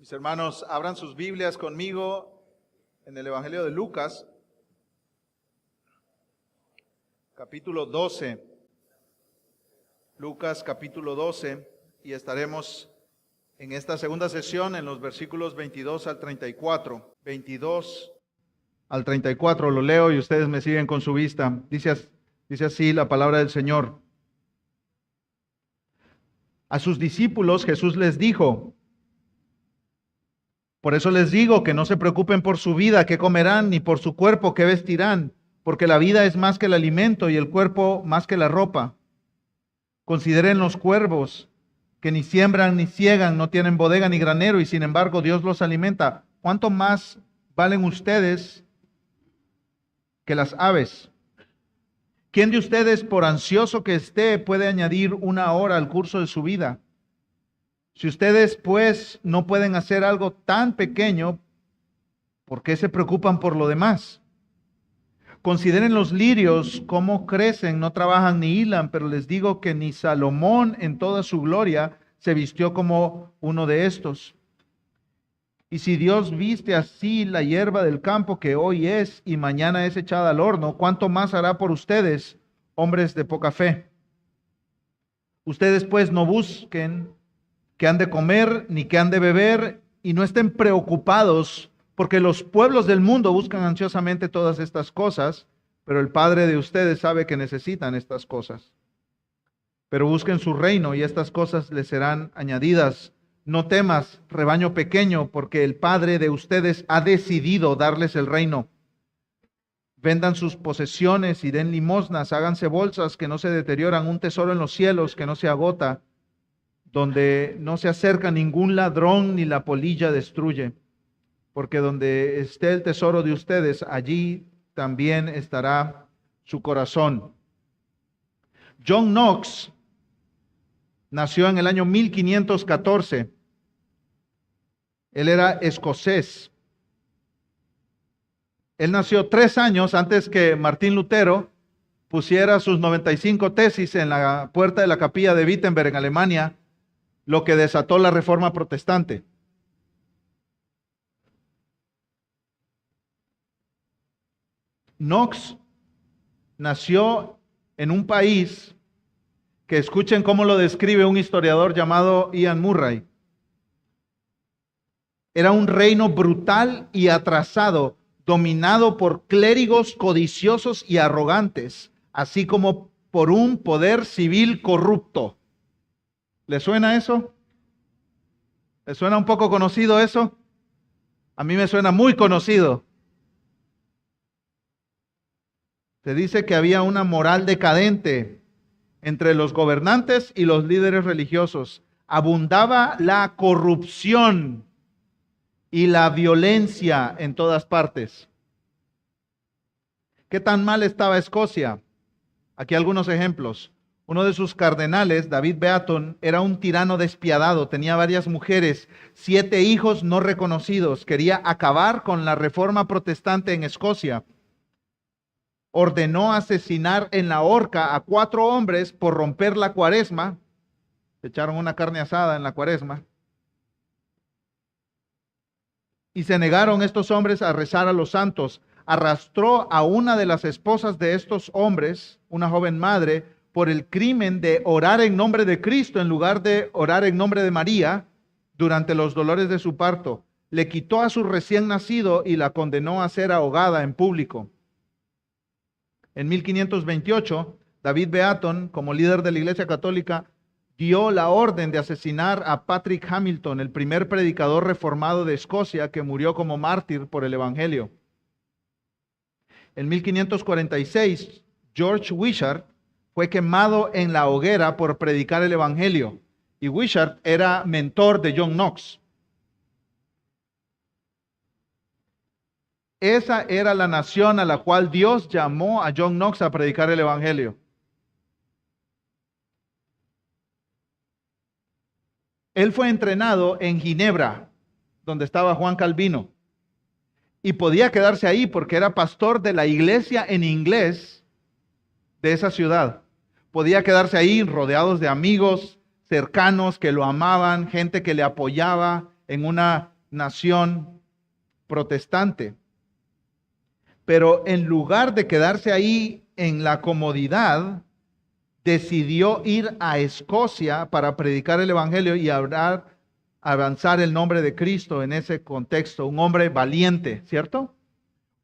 Mis hermanos, abran sus Biblias conmigo en el Evangelio de Lucas, capítulo 12. Lucas, capítulo 12, y estaremos en esta segunda sesión en los versículos 22 al 34. 22 al 34, lo leo y ustedes me siguen con su vista. Dice así la palabra del Señor. A sus discípulos Jesús les dijo: por eso les digo que no se preocupen por su vida, qué comerán, ni por su cuerpo, qué vestirán, porque la vida es más que el alimento y el cuerpo más que la ropa. Consideren los cuervos, que ni siembran ni ciegan, no tienen bodega ni granero, y sin embargo Dios los alimenta. ¿Cuánto más valen ustedes que las aves? ¿Quién de ustedes, por ansioso que esté, puede añadir una hora al curso de su vida? Si ustedes, pues, no pueden hacer algo tan pequeño, ¿por qué se preocupan por lo demás? Consideren los lirios, cómo crecen, no trabajan ni hilan, pero les digo que ni Salomón en toda su gloria se vistió como uno de estos. Y si Dios viste así la hierba del campo, que hoy es y mañana es echada al horno, ¿cuánto más hará por ustedes, hombres de poca fe? Ustedes, pues, no busquen qué han de comer ni qué han de beber, y no estén preocupados, porque los pueblos del mundo buscan ansiosamente todas estas cosas, pero el Padre de ustedes sabe que necesitan estas cosas. Pero busquen su reino y estas cosas les serán añadidas. No temas, rebaño pequeño, porque el Padre de ustedes ha decidido darles el reino. Vendan sus posesiones y den limosnas, háganse bolsas que no se deterioran, un tesoro en los cielos que no se agota, donde no se acerca ningún ladrón ni la polilla destruye, porque donde esté el tesoro de ustedes, allí también estará su corazón. John Knox nació en el año 1514. Él era escocés. Él nació 3 años antes que Martín Lutero pusiera sus 95 tesis en la puerta de la capilla de Wittenberg en Alemania, lo que desató la Reforma Protestante. Knox nació en un país que, escuchen cómo lo describe un historiador llamado Ian Murray. Era un reino brutal y atrasado, dominado por clérigos codiciosos y arrogantes, así como por un poder civil corrupto. ¿Le suena eso? ¿Le suena un poco conocido eso? A mí me suena muy conocido. Se dice que había una moral decadente entre los gobernantes y los líderes religiosos. Abundaba la corrupción y la violencia en todas partes. ¿Qué tan mal estaba Escocia? Aquí algunos ejemplos. Uno de sus cardenales, David Beaton, era un tirano despiadado, tenía varias mujeres, 7 hijos no reconocidos, quería acabar con la reforma protestante en Escocia. Ordenó asesinar en la horca a 4 hombres por romper la cuaresma. Echaron una carne asada en la cuaresma. Y se negaron estos hombres a rezar a los santos. Arrastró a una de las esposas de estos hombres, una joven madre, por el crimen de orar en nombre de Cristo en lugar de orar en nombre de María durante los dolores de su parto. Le quitó a su recién nacido y la condenó a ser ahogada en público. En 1528, David Beaton, como líder de la Iglesia Católica, dio la orden de asesinar a Patrick Hamilton, el primer predicador reformado de Escocia que murió como mártir por el Evangelio. En 1546, George Wishart fue quemado en la hoguera por predicar el Evangelio, y Wishart era mentor de John Knox. Esa era la nación a la cual Dios llamó a John Knox a predicar el Evangelio. Él fue entrenado en Ginebra, donde estaba Juan Calvino, y podía quedarse ahí porque era pastor de la iglesia en inglés de esa ciudad. Podía quedarse ahí rodeados de amigos cercanos que lo amaban, gente que le apoyaba en una nación protestante. Pero en lugar de quedarse ahí en la comodidad, decidió ir a Escocia para predicar el Evangelio y avanzar el nombre de Cristo en ese contexto. Un hombre valiente, ¿cierto?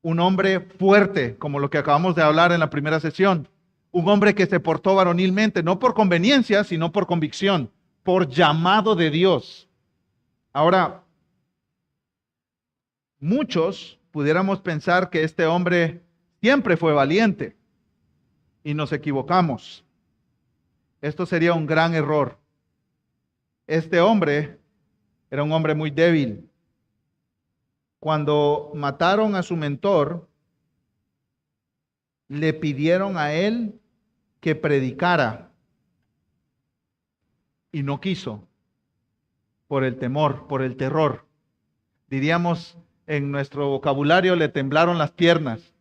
Un hombre fuerte, como lo que acabamos de hablar en la primera sesión. Un hombre que se portó varonilmente, no por conveniencia, sino por convicción, por llamado de Dios. Ahora, muchos pudiéramos pensar que este hombre siempre fue valiente y nos equivocamos. Esto sería un gran error. Este hombre era un hombre muy débil. Cuando mataron a su mentor, le pidieron a él que predicara y no quiso por el temor, por el terror. Diríamos en nuestro vocabulario, le temblaron las piernas.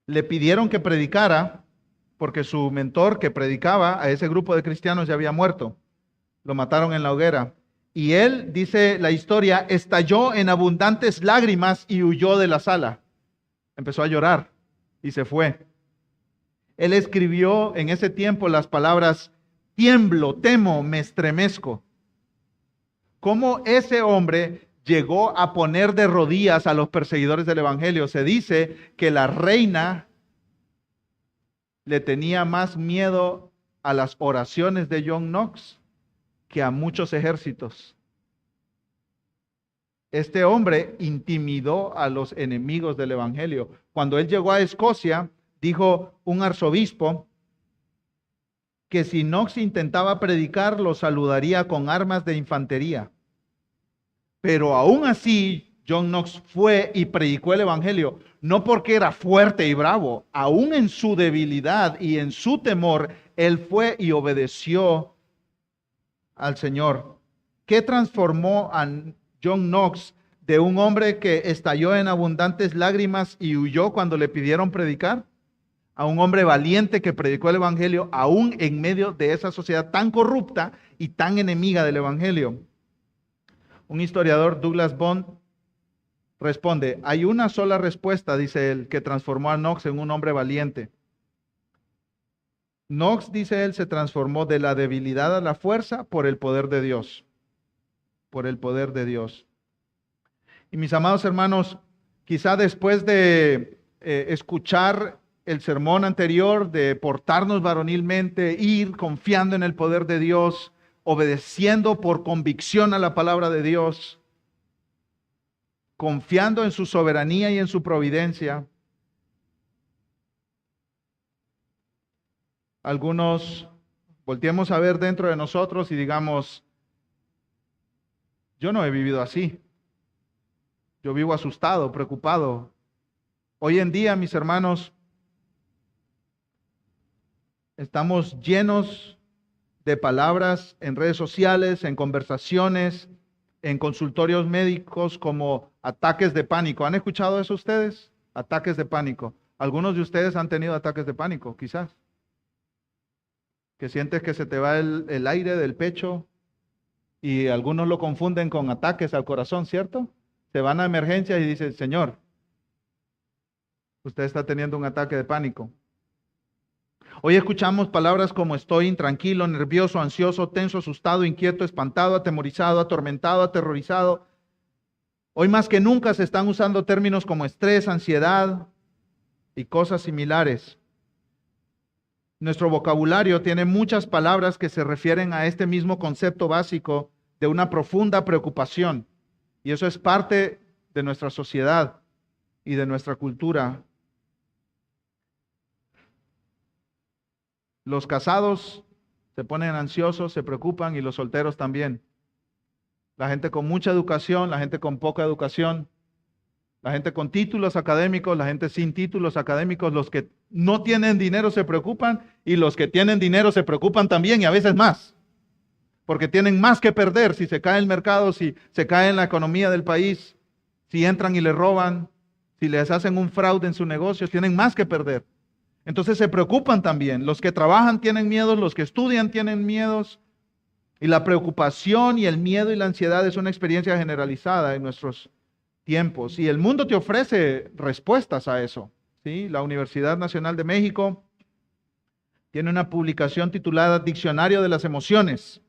Le pidieron que predicara porque su mentor que predicaba a ese grupo de cristianos ya había muerto. Lo mataron en la hoguera. Y él, dice la historia, estalló en abundantes lágrimas y huyó de la sala. Empezó a llorar y se fue. Él escribió en ese tiempo las palabras, tiemblo, temo, me estremezco. ¿Cómo ese hombre llegó a poner de rodillas a los perseguidores del Evangelio? Se dice que la reina le tenía más miedo a las oraciones de John Knox que a muchos ejércitos. Este hombre intimidó a los enemigos del Evangelio. Cuando él llegó a Escocia, dijo un arzobispo que si Knox intentaba predicar, lo saludaría con armas de infantería. Pero aún así, John Knox fue y predicó el Evangelio, no porque era fuerte y bravo, aún en su debilidad y en su temor, él fue y obedeció al Señor. ¿Qué transformó a John Knox de un hombre que estalló en abundantes lágrimas y huyó cuando le pidieron predicar? A un hombre valiente que predicó el Evangelio aún en medio de esa sociedad tan corrupta y tan enemiga del Evangelio. Un historiador, Douglas Bond, responde, hay una sola respuesta, dice él, que transformó a Knox en un hombre valiente. Knox, dice él, se transformó de la debilidad a la fuerza por el poder de Dios. Por el poder de Dios. Y mis amados hermanos, quizá después de escuchar el sermón anterior, de portarnos varonilmente, ir confiando en el poder de Dios, obedeciendo por convicción a la palabra de Dios, confiando en su soberanía y en su providencia, algunos volteemos a ver dentro de nosotros y digamos, yo no he vivido así. Yo vivo asustado, preocupado. Hoy en día, mis hermanos, estamos llenos de palabras en redes sociales, en conversaciones, en consultorios médicos como ataques de pánico. ¿Han escuchado eso ustedes? Ataques de pánico. Algunos de ustedes han tenido ataques de pánico, quizás. Que sientes que se te va el aire del pecho y algunos lo confunden con ataques al corazón, ¿cierto? Se van a emergencias y dicen, Señor, usted está teniendo un ataque de pánico. Hoy escuchamos palabras como estoy intranquilo, nervioso, ansioso, tenso, asustado, inquieto, espantado, atemorizado, atormentado, aterrorizado. Hoy más que nunca se están usando términos como estrés, ansiedad y cosas similares. Nuestro vocabulario tiene muchas palabras que se refieren a este mismo concepto básico de una profunda preocupación. Y eso es parte de nuestra sociedad y de nuestra cultura. Los casados se ponen ansiosos, se preocupan y los solteros también. La gente con mucha educación, la gente con poca educación, la gente con títulos académicos, la gente sin títulos académicos, los que no tienen dinero se preocupan y los que tienen dinero se preocupan también y a veces más. Porque tienen más que perder si se cae el mercado, si se cae en la economía del país, si entran y le roban, si les hacen un fraude en su negocio, tienen más que perder. Entonces se preocupan también. Los que trabajan tienen miedos, los que estudian tienen miedos, Y la preocupación y el miedo y la ansiedad es una experiencia generalizada en nuestros tiempos. Y el mundo te ofrece respuestas a eso. ¿Sí? La Universidad Nacional de México tiene una publicación titulada Diccionario de las Emociones.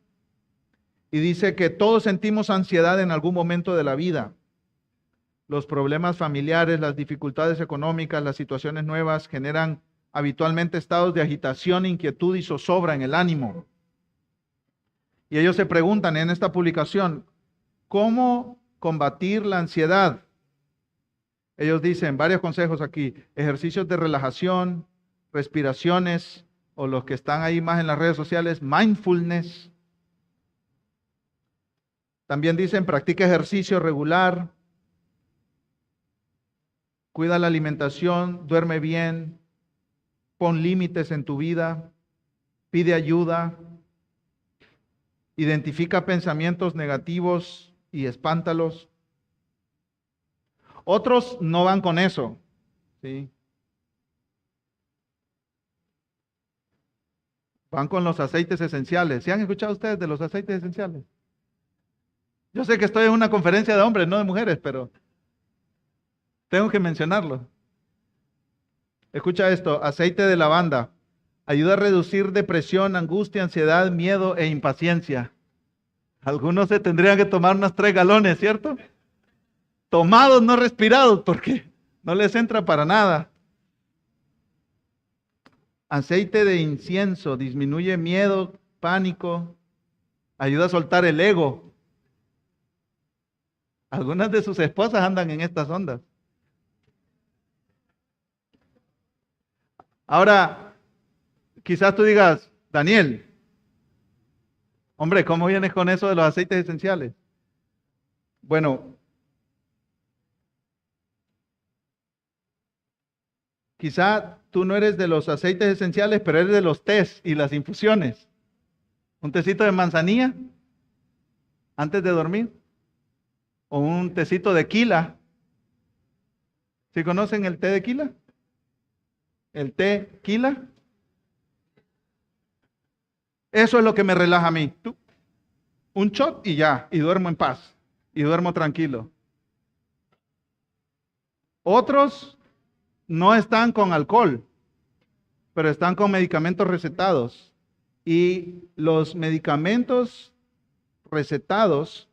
Y dice que todos sentimos ansiedad en algún momento de la vida. Los problemas familiares, las dificultades económicas, las situaciones nuevas generan habitualmente estados de agitación, inquietud y zozobra en el ánimo. Y ellos se preguntan en esta publicación, ¿cómo combatir la ansiedad? Ellos dicen varios consejos aquí: ejercicios de relajación, respiraciones, o los que están ahí más en las redes sociales, mindfulness. También dicen, practica ejercicio regular, cuida la alimentación, duerme bien, pon límites en tu vida, pide ayuda, identifica pensamientos negativos y espántalos. Otros no van con eso, ¿sí? Van con los aceites esenciales. ¿Sí han escuchado ustedes de los aceites esenciales? Yo sé que estoy en una conferencia de hombres, no de mujeres, pero tengo que mencionarlo. Escucha esto: aceite de lavanda ayuda a reducir depresión, angustia, ansiedad, miedo e impaciencia. Algunos se tendrían que tomar unos 3 galones, ¿cierto? Tomados, no respirados, porque no les entra para nada. Aceite de incienso disminuye miedo, pánico, ayuda a soltar el ego. Algunas de sus esposas andan en estas ondas. Ahora, quizás tú digas, Daniel, hombre, ¿cómo vienes con eso de los aceites esenciales? Bueno, quizá tú no eres de los aceites esenciales, pero eres de los tés y las infusiones. Un tecito de manzanilla antes de dormir, o un tecito de quila. ¿Sí conocen el té de quila? El té quila. Eso es lo que me relaja a mí. Un shot y ya, y duermo en paz, y duermo tranquilo. Otros no están con alcohol, pero están con medicamentos recetados. Y los medicamentos recetados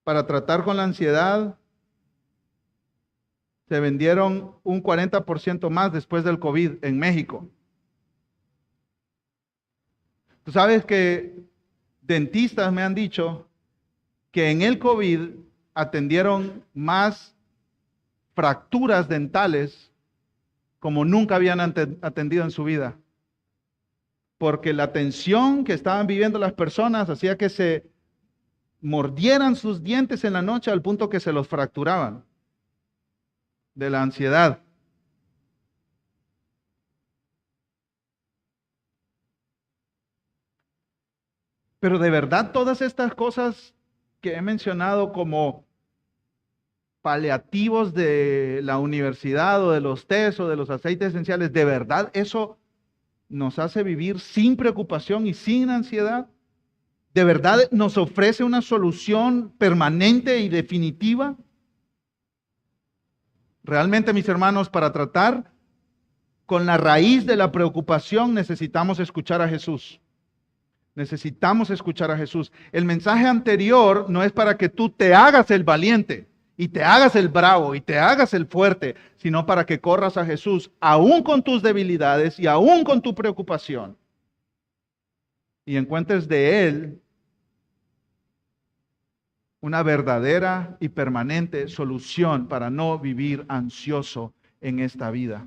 para tratar con la ansiedad se vendieron un 40% más después del COVID en México. Tú sabes que dentistas me han dicho que en el COVID atendieron más fracturas dentales como nunca habían atendido en su vida. Porque la tensión que estaban viviendo las personas hacía que se mordieran sus dientes en la noche al punto que se los fracturaban de la ansiedad. Pero de verdad todas estas cosas que he mencionado como paliativos de la universidad o de los tés o de los aceites esenciales, ¿de verdad eso nos hace vivir sin preocupación y sin ansiedad? ¿De verdad nos ofrece una solución permanente y definitiva? Realmente, mis hermanos, para tratar con la raíz de la preocupación necesitamos escuchar a Jesús. Necesitamos escuchar a Jesús. El mensaje anterior no es para que tú te hagas el valiente y te hagas el bravo y te hagas el fuerte, sino para que corras a Jesús, aún con tus debilidades y aún con tu preocupación, y encuentres de Él una verdadera y permanente solución para no vivir ansioso en esta vida.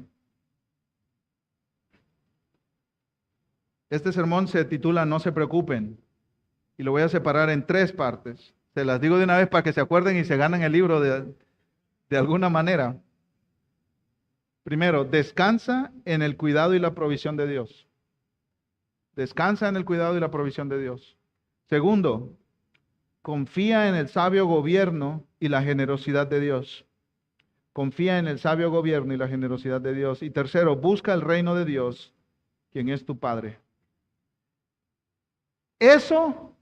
Este sermón se titula No se preocupen, y lo voy a separar en 3 partes. Se las digo de una vez para que se acuerden y se ganen el libro de alguna manera. Primero, descansa en el cuidado y la provisión de Dios. Descansa en el cuidado y la provisión de Dios. Segundo, confía en el sabio gobierno y la generosidad de Dios. Confía en el sabio gobierno y la generosidad de Dios. Y tercero, busca el reino de Dios, quien es tu Padre. Eso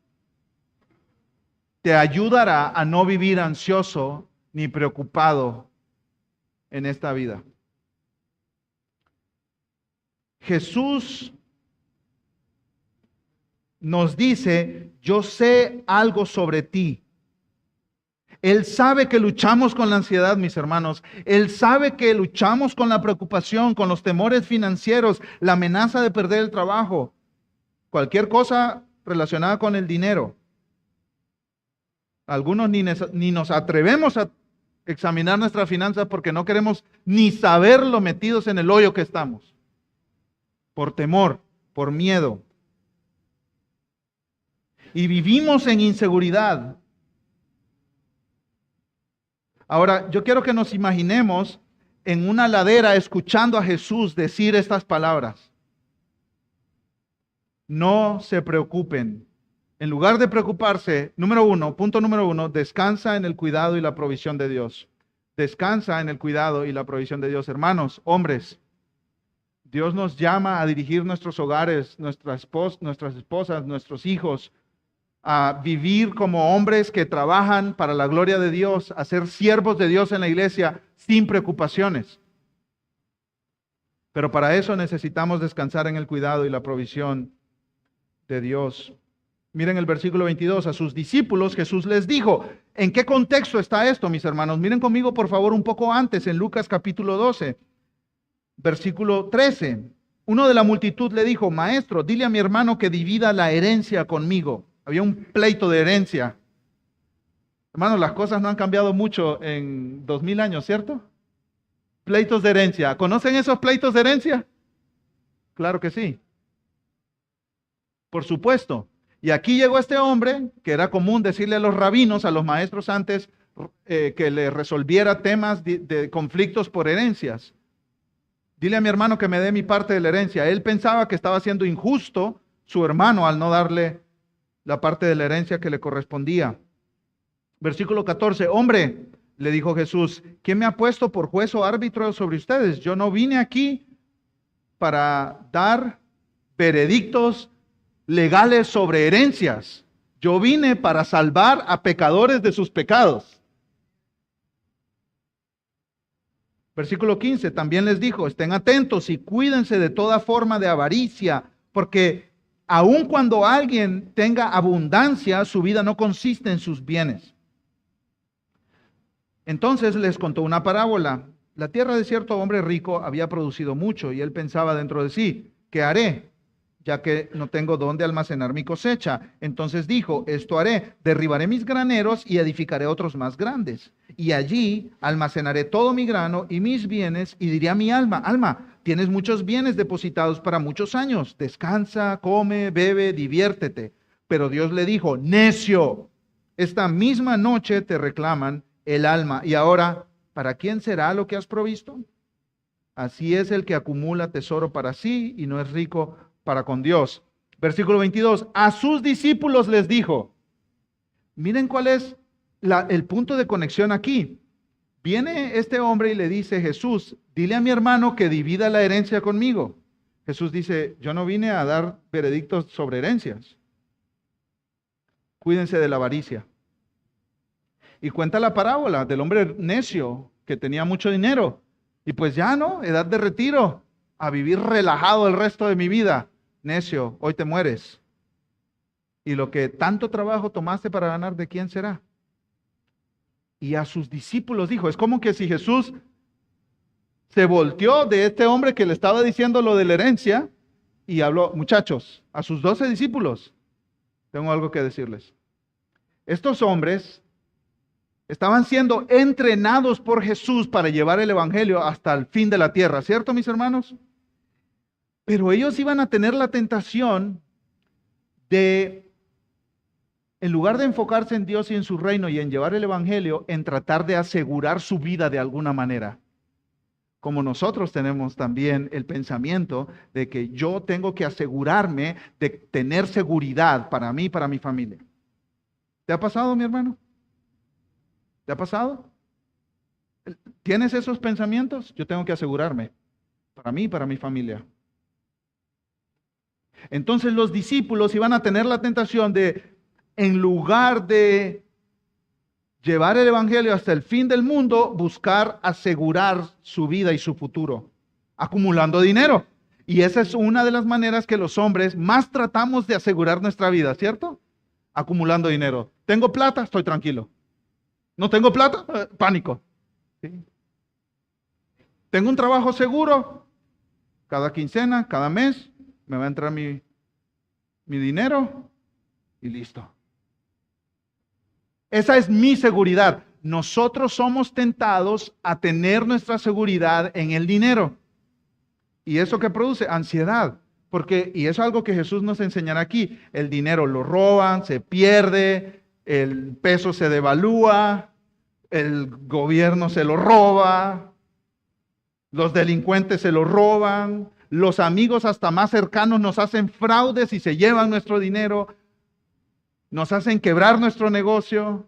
te ayudará a no vivir ansioso ni preocupado en esta vida. Jesús nos dice, yo sé algo sobre ti. Él sabe que luchamos con la ansiedad, mis hermanos. Él sabe que luchamos con la preocupación, con los temores financieros, la amenaza de perder el trabajo, cualquier cosa relacionada con el dinero. Algunos ni nos atrevemos a examinar nuestras finanzas porque no queremos ni saberlo metidos en el hoyo que estamos. Por temor, por miedo. Y vivimos en inseguridad. Ahora, yo quiero que nos imaginemos en una ladera escuchando a Jesús decir estas palabras. No se preocupen. En lugar de preocuparse, punto número uno, descansa en el cuidado y la provisión de Dios. Descansa en el cuidado y la provisión de Dios. Hermanos, hombres, Dios nos llama a dirigir nuestros hogares, nuestras esposas, nuestros hijos, a vivir como hombres que trabajan para la gloria de Dios, a ser siervos de Dios en la iglesia sin preocupaciones. Pero para eso necesitamos descansar en el cuidado y la provisión de Dios. Miren el versículo 22, a sus discípulos Jesús les dijo, ¿en qué contexto está esto, mis hermanos? Miren conmigo por favor un poco antes, en Lucas capítulo 12, versículo 13. Uno de la multitud le dijo, maestro, dile a mi hermano que divida la herencia conmigo. Había un pleito de herencia. Hermanos, las cosas no han cambiado mucho en 2000 años, ¿cierto? Pleitos de herencia. ¿Conocen esos pleitos de herencia? Claro que sí. Por supuesto. Y aquí llegó este hombre, que era común decirle a los rabinos, a los maestros antes, que le resolviera temas de conflictos por herencias. Dile a mi hermano que me dé mi parte de la herencia. Él pensaba que estaba siendo injusto su hermano al no darle la parte de la herencia que le correspondía. Versículo 14, hombre, le dijo Jesús, ¿quién me ha puesto por juez o árbitro sobre ustedes? Yo no vine aquí para dar veredictos legales sobre herencias. Yo vine para salvar a pecadores de sus pecados. Versículo 15, también les dijo, estén atentos y cuídense de toda forma de avaricia, porque aun cuando alguien tenga abundancia, su vida no consiste en sus bienes. Entonces les contó una parábola. La tierra de cierto hombre rico había producido mucho y él pensaba dentro de sí, ¿qué haré? Ya que no tengo dónde almacenar mi cosecha. Entonces dijo, esto haré, derribaré mis graneros y edificaré otros más grandes. Y allí almacenaré todo mi grano y mis bienes y diré a mi alma, alma, tienes muchos bienes depositados para muchos años. Descansa, come, bebe, diviértete. Pero Dios le dijo, necio, esta misma noche te reclaman el alma. Y ahora, ¿para quién será lo que has provisto? Así es el que acumula tesoro para sí y no es rico para con Dios. Versículo 22, a sus discípulos les dijo, miren cuál es el punto de conexión aquí. Viene este hombre y le dice, Jesús, dile a mi hermano que divida la herencia conmigo. Jesús dice, yo no vine a dar veredictos sobre herencias. Cuídense de la avaricia. Y cuenta la parábola del hombre necio que tenía mucho dinero. Y pues ya no, edad de retiro, a vivir relajado el resto de mi vida. Necio, hoy te mueres. Y lo que tanto trabajo tomaste para ganar, ¿de quién será? Y a sus discípulos dijo, es como que si Jesús se volteó de este hombre que le estaba diciendo lo de la herencia y habló, muchachos, a sus 12 discípulos, tengo algo que decirles. Estos hombres estaban siendo entrenados por Jesús para llevar el evangelio hasta el fin de la tierra, ¿cierto, mis hermanos? Pero ellos iban a tener la tentación de, en lugar de enfocarse en Dios y en su reino y en llevar el evangelio, en tratar de asegurar su vida de alguna manera. Como nosotros tenemos también el pensamiento de que yo tengo que asegurarme de tener seguridad para mí y para mi familia. ¿Te ha pasado, mi hermano? ¿Te ha pasado? ¿Tienes esos pensamientos? Yo tengo que asegurarme para mí y para mi familia. Entonces los discípulos iban a tener la tentación de, en lugar de llevar el evangelio hasta el fin del mundo, buscar asegurar su vida y su futuro, acumulando dinero. Y esa es una de las maneras que los hombres más tratamos de asegurar nuestra vida, ¿cierto? Acumulando dinero. Tengo plata, estoy tranquilo. No tengo plata, pánico. ¿Sí? Tengo un trabajo seguro, cada quincena, cada mes, me va a entrar mi dinero y listo. Esa es mi seguridad. Nosotros somos tentados a tener nuestra seguridad en el dinero. ¿Y eso qué produce? Ansiedad. Porque, y eso es algo que Jesús nos enseñará aquí, el dinero lo roban, se pierde, el peso se devalúa, el gobierno se lo roba, los delincuentes se lo roban, los amigos hasta más cercanos nos hacen fraudes y se llevan nuestro dinero, nos hacen quebrar nuestro negocio.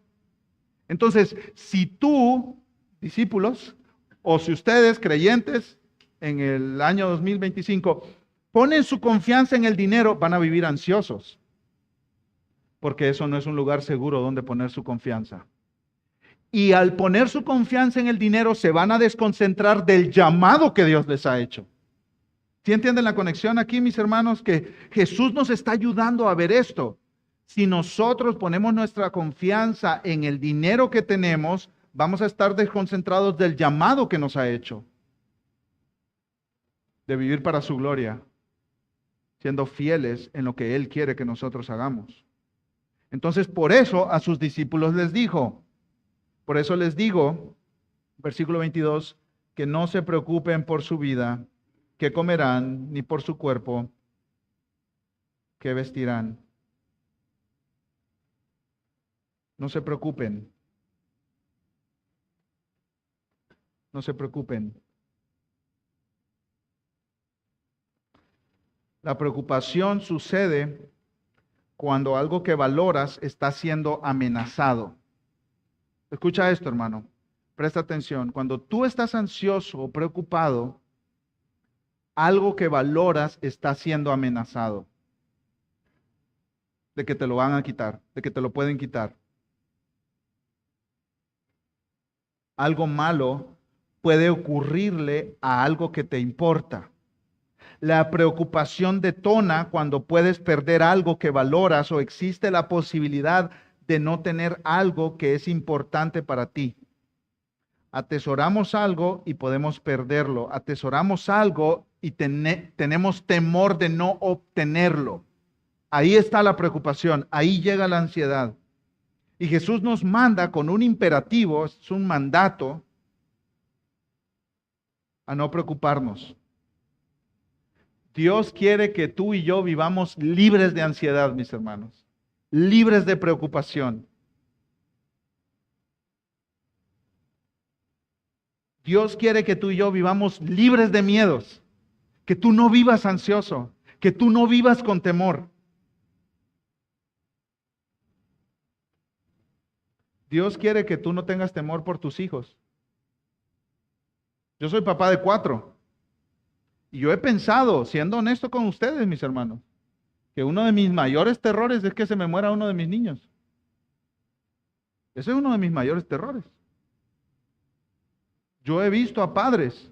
Entonces, si tú, discípulos, o si ustedes, creyentes, en el año 2025, ponen su confianza en el dinero, van a vivir ansiosos, porque eso no es un lugar seguro donde poner su confianza. Y al poner su confianza en el dinero, se van a desconcentrar del llamado que Dios les ha hecho. ¿Sí entienden la conexión aquí, mis hermanos? Que Jesús nos está ayudando a ver esto. Si nosotros ponemos nuestra confianza en el dinero que tenemos, vamos a estar desconcentrados del llamado que nos ha hecho, de vivir para su gloria, siendo fieles en lo que Él quiere que nosotros hagamos. Entonces, por eso a sus discípulos les dijo, por eso les digo, versículo 22, que no se preocupen por su vida, qué comerán, ni por su cuerpo, qué vestirán. No se preocupen. No se preocupen. La preocupación sucede cuando algo que valoras está siendo amenazado. Escucha esto, hermano. Presta atención. Cuando tú estás ansioso o preocupado, algo que valoras está siendo amenazado. De que te lo van a quitar, de que te lo pueden quitar. Algo malo puede ocurrirle a algo que te importa. La preocupación detona cuando puedes perder algo que valoras o existe la posibilidad de no tener algo que es importante para ti. Atesoramos algo y podemos perderlo. Atesoramos algo y tenemos temor de no obtenerlo. Ahí está la preocupación, ahí llega la ansiedad. Y Jesús nos manda con un imperativo, es un mandato, a no preocuparnos. Dios quiere que tú y yo vivamos libres de ansiedad, mis hermanos, libres de preocupación. Dios quiere que tú y yo vivamos libres de miedos, que tú no vivas ansioso, que tú no vivas con temor. Dios quiere que tú no tengas temor por tus hijos. Yo soy papá de 4. Y yo he pensado, siendo honesto con ustedes, mis hermanos, que uno de mis mayores terrores es que se me muera uno de mis niños. Ese es uno de mis mayores terrores. Yo he visto a padres,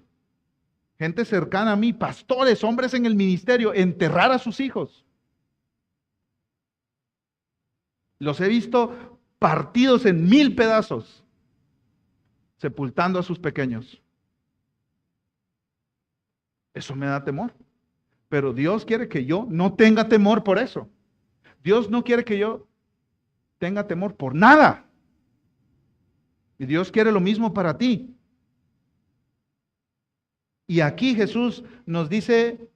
gente cercana a mí, pastores, hombres en el ministerio, enterrar a sus hijos. Los he visto partidos en 1000 pedazos, sepultando a sus pequeños. Eso me da temor. Pero Dios quiere que yo no tenga temor por eso. Dios no quiere que yo tenga temor por nada. Y Dios quiere lo mismo para ti. Y aquí Jesús nos dice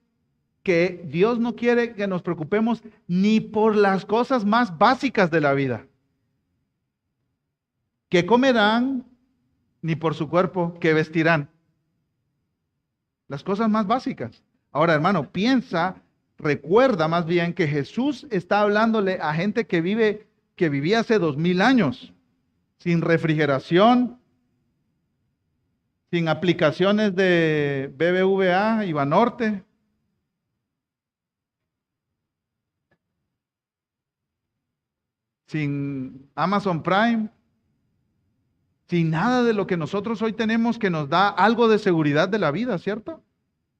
que Dios no quiere que nos preocupemos ni por las cosas más básicas de la vida. ¿Qué comerán? Ni por su cuerpo, ¿qué vestirán? Las cosas más básicas. Ahora, hermano, recuerda más bien que Jesús está hablándole a gente que vivía hace 2000 años, sin refrigeración, sin aplicaciones de BBVA y Banorte. sin Amazon Prime, sin nada de lo que nosotros hoy tenemos que nos da algo de seguridad de la vida, ¿cierto?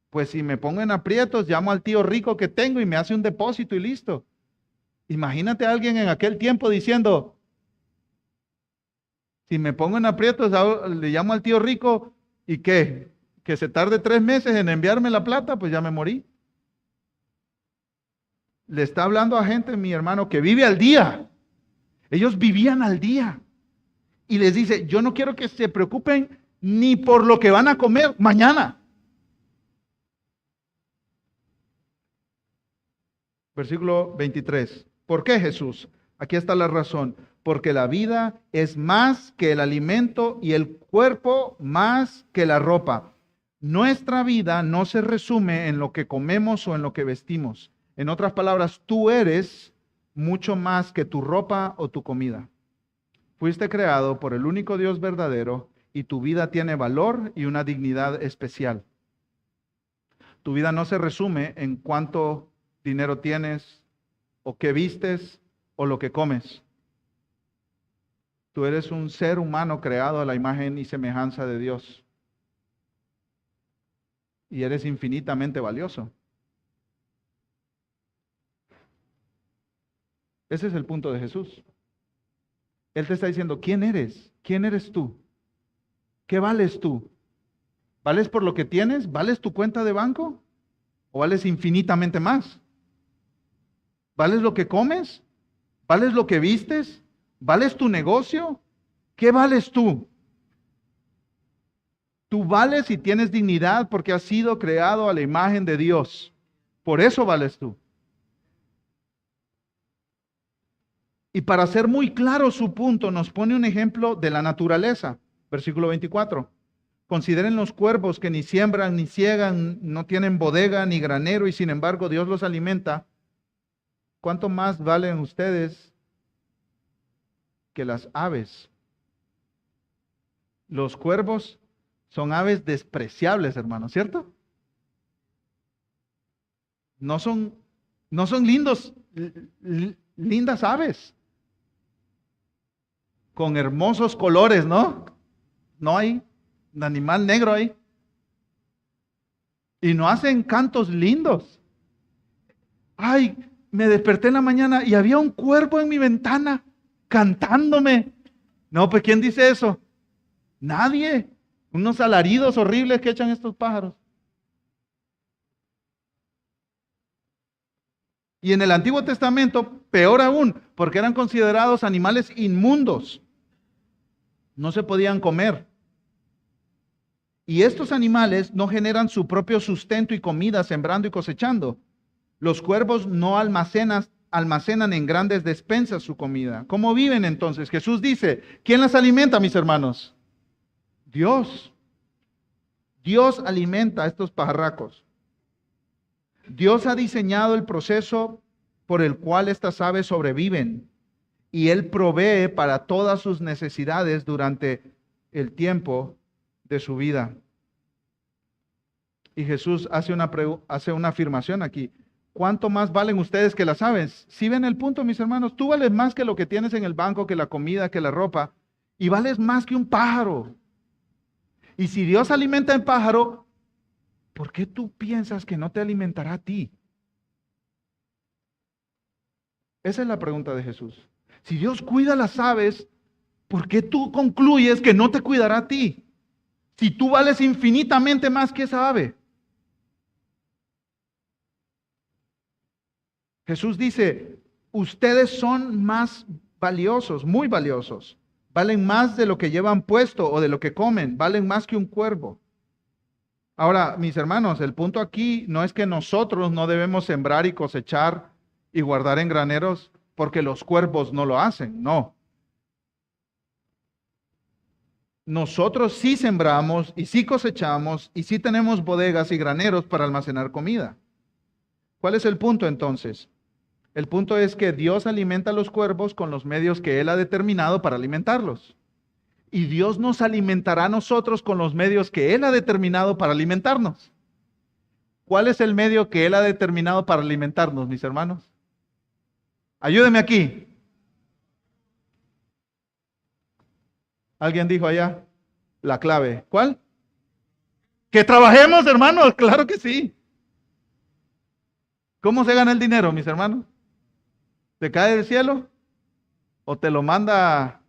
Pues si me pongo en aprietos, llamo al tío rico que tengo y me hace un depósito y listo. Imagínate a alguien en aquel tiempo diciendo, si me pongo en aprietos, le llamo al tío rico y ¿qué? Que se tarde 3 meses en enviarme la plata, pues ya me morí. Le está hablando a gente, mi hermano, que vive al día. Ellos vivían al día. Y les dice, yo no quiero que se preocupen ni por lo que van a comer mañana. Versículo 23. ¿Por qué, Jesús? Aquí está la razón. Porque la vida es más que el alimento y el cuerpo más que la ropa. Nuestra vida no se resume en lo que comemos o en lo que vestimos. En otras palabras, tú eres mucho más que tu ropa o tu comida. Fuiste creado por el único Dios verdadero y tu vida tiene valor y una dignidad especial. Tu vida no se resume en cuánto dinero tienes o qué vistes o lo que comes. Tú eres un ser humano creado a la imagen y semejanza de Dios. Y eres infinitamente valioso. Ese es el punto de Jesús. Él te está diciendo, ¿quién eres? ¿Quién eres tú? ¿Qué vales tú? ¿Vales por lo que tienes? ¿Vales tu cuenta de banco? ¿O vales infinitamente más? ¿Vales lo que comes? ¿Vales lo que vistes? ¿Vales tu negocio? ¿Qué vales tú? Tú vales y tienes dignidad porque has sido creado a la imagen de Dios. Por eso vales tú. Y para hacer muy claro su punto, nos pone un ejemplo de la naturaleza. Versículo 24. Consideren los cuervos que ni siembran, ni ciegan, no tienen bodega, ni granero, y sin embargo Dios los alimenta. ¿Cuánto más valen ustedes que las aves? Los cuervos son aves despreciables, hermano, ¿cierto? No son lindas aves. Con hermosos colores, ¿no? No hay un animal negro ahí. Y no hacen cantos lindos. Ay, me desperté en la mañana y había un cuervo en mi ventana cantándome. No, pues ¿quién dice eso? Nadie. Unos alaridos horribles que echan estos pájaros. Y en el Antiguo Testamento, peor aún, porque eran considerados animales inmundos. No se podían comer. Y estos animales no generan su propio sustento y comida sembrando y cosechando. Los cuervos no almacenan en grandes despensas su comida. ¿Cómo viven entonces? Jesús dice, ¿quién las alimenta, mis hermanos? Dios. Dios alimenta a estos pajarracos. Dios ha diseñado el proceso por el cual estas aves sobreviven. Y Él provee para todas sus necesidades durante el tiempo de su vida. Y Jesús hace una afirmación aquí. ¿Cuánto más valen ustedes que las aves? ¿Sí ven el punto, mis hermanos? Tú vales más que lo que tienes en el banco, que la comida, que la ropa. Y vales más que un pájaro. Y si Dios alimenta al pájaro, ¿por qué tú piensas que no te alimentará a ti? Esa es la pregunta de Jesús. Si Dios cuida las aves, ¿por qué tú concluyes que no te cuidará a ti? Si tú vales infinitamente más que esa ave. Jesús dice, ustedes son más valiosos, muy valiosos. Valen más de lo que llevan puesto o de lo que comen. Valen más que un cuervo. Ahora, mis hermanos, el punto aquí no es que nosotros no debemos sembrar y cosechar y guardar en graneros porque los cuervos no lo hacen, no. Nosotros sí sembramos y sí cosechamos y sí tenemos bodegas y graneros para almacenar comida. ¿Cuál es el punto entonces? El punto es que Dios alimenta a los cuervos con los medios que Él ha determinado para alimentarlos. Y Dios nos alimentará a nosotros con los medios que Él ha determinado para alimentarnos. ¿Cuál es el medio que Él ha determinado para alimentarnos, mis hermanos? Ayúdenme aquí. Alguien dijo allá la clave. ¿Cuál? Que trabajemos, hermanos, claro que sí. ¿Cómo se gana el dinero, mis hermanos? ¿Te cae del cielo? ¿O te lo manda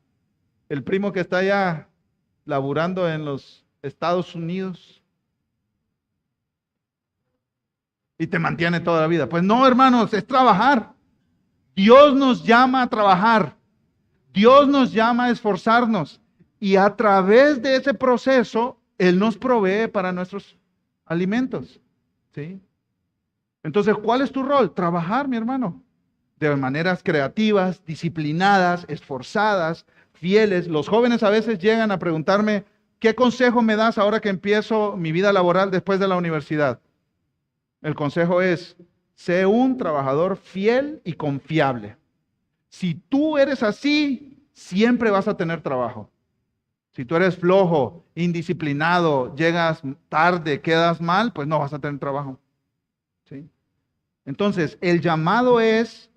el primo que está allá laburando en los Estados Unidos y te mantiene toda la vida? Pues no, hermanos, es trabajar. Dios nos llama a trabajar. Dios nos llama a esforzarnos. Y a través de ese proceso, Él nos provee para nuestros alimentos. ¿Sí? Entonces, ¿cuál es tu rol? Trabajar, mi hermano. De maneras creativas, disciplinadas, esforzadas, fieles. Los jóvenes a veces llegan a preguntarme, ¿qué consejo me das ahora que empiezo mi vida laboral después de la universidad? El consejo es, sé un trabajador fiel y confiable. Si tú eres así, siempre vas a tener trabajo. Si tú eres flojo, indisciplinado, llegas tarde, quedas mal, pues no vas a tener trabajo. ¿Sí? Entonces, el llamado es